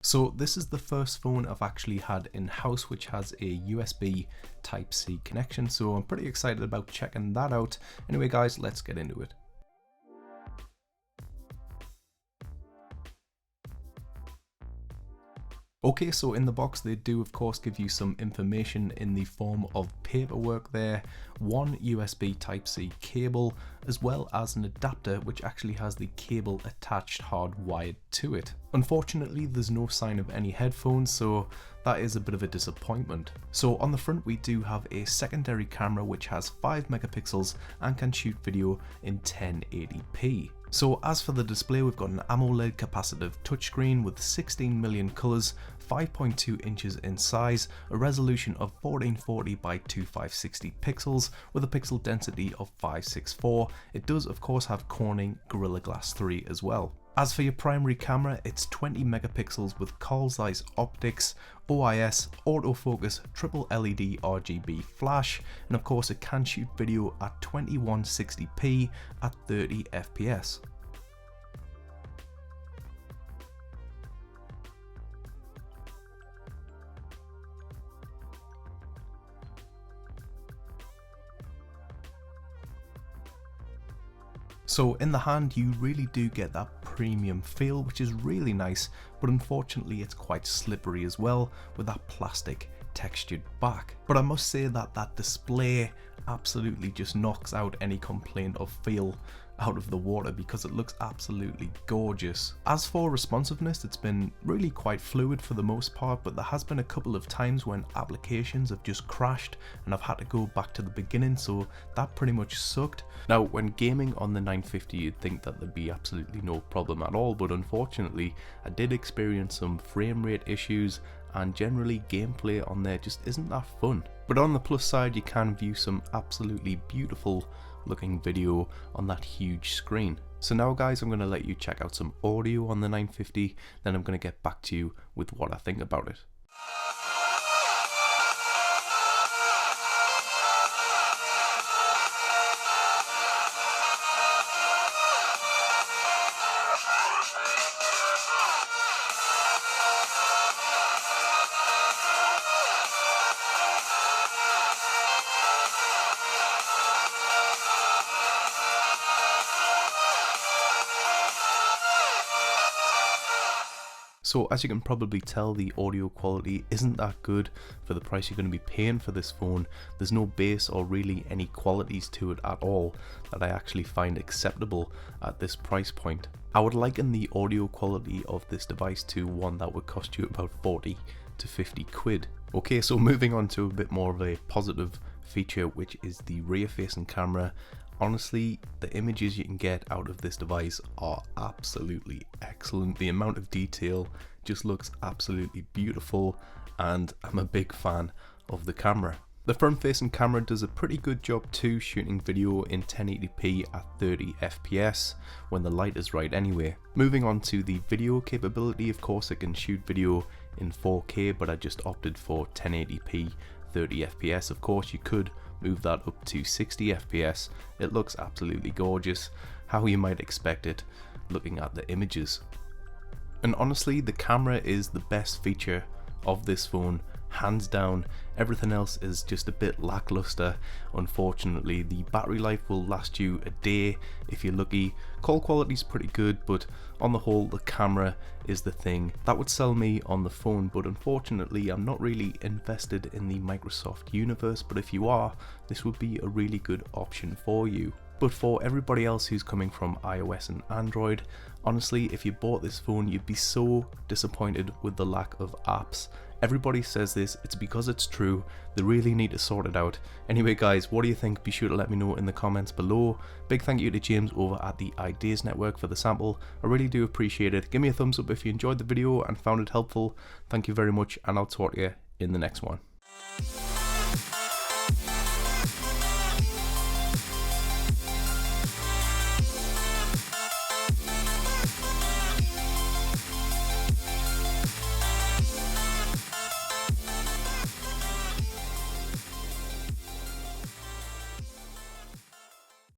So this is the first phone I've actually had in-house which has a USB Type-C connection, so I'm pretty excited about checking that out. Anyway guys, let's get into it. Okay, so in the box they do of course give you some information in the form of paperwork there, one USB Type-C cable, as well as an adapter which actually has the cable attached hardwired to it. Unfortunately there's no sign of any headphones, so that is a bit of a disappointment. So on the front we do have a secondary camera which has 5 megapixels and can shoot video in 1080p. So as for the display, we've got an AMOLED capacitive touchscreen with 16 million colours, 5.2 inches in size, a resolution of 1440 by 2560 pixels with a pixel density of 564. It does of course have Corning Gorilla Glass 3 as well. As for your primary camera, it's 20 megapixels with Carl Zeiss optics, OIS, autofocus, triple LED RGB flash, and of course it can shoot video at 2160p at 30 FPS. So in the hand you really do get that premium feel, which is really nice, but unfortunately it's quite slippery as well with that plastic textured back. But I must say that that display absolutely just knocks out any complaint of feel out of the water because it looks absolutely gorgeous. As for responsiveness, it's been really quite fluid for the most part, but there has been a couple of times when applications have just crashed and I've had to go back to the beginning, so that pretty much sucked. Now when gaming on the 950 you'd think that there'd be absolutely no problem at all, but unfortunately I did experience some frame rate issues and generally gameplay on there just isn't that fun. But on the plus side you can view some absolutely beautiful looking video on that huge screen. So now guys, I'm going to let you check out some audio on the 950, then I'm going to get back to you with what I think about it. So as you can probably tell, the audio quality isn't that good for the price you're going to be paying for this phone. There's no bass or really any qualities to it at all that I actually find acceptable at this price point. I would liken the audio quality of this device to one that would cost you about 40 to 50 quid. Okay, so moving on to a bit more of a positive feature, which is the rear facing camera. Honestly, the images you can get out of this device are absolutely excellent. The amount of detail just looks absolutely beautiful, and I'm a big fan of the camera. The front facing camera does a pretty good job too, shooting video in 1080p at 30 FPS when the light is right anyway. Moving on to the video capability, of course it can shoot video in 4K, but I just opted for 1080p 30 FPS. Of course you could move that up to 60 FPS. It looks absolutely gorgeous, how you might expect it looking at the images. And honestly, the camera is the best feature of this phone, hands down. Everything else is just a bit lackluster. Unfortunately, the battery life will last you a day if you're lucky. Call quality is pretty good, but on the whole the camera is the thing that would sell me on the phone. But unfortunately I'm not really invested in the Microsoft universe, but if you are, this would be a really good option for you. But for everybody else who's coming from iOS and Android, honestly, if you bought this phone you'd be so disappointed with the lack of apps. Everybody says this, it's because it's true. They really need to sort it out. Anyway guys, what do you think? Be sure to let me know in the comments below. Big thank you to James over at the Ideas Network for the sample. I really do appreciate it. Give me a thumbs up if you enjoyed the video and found it helpful. Thank you very much, and I'll talk to you in the next one.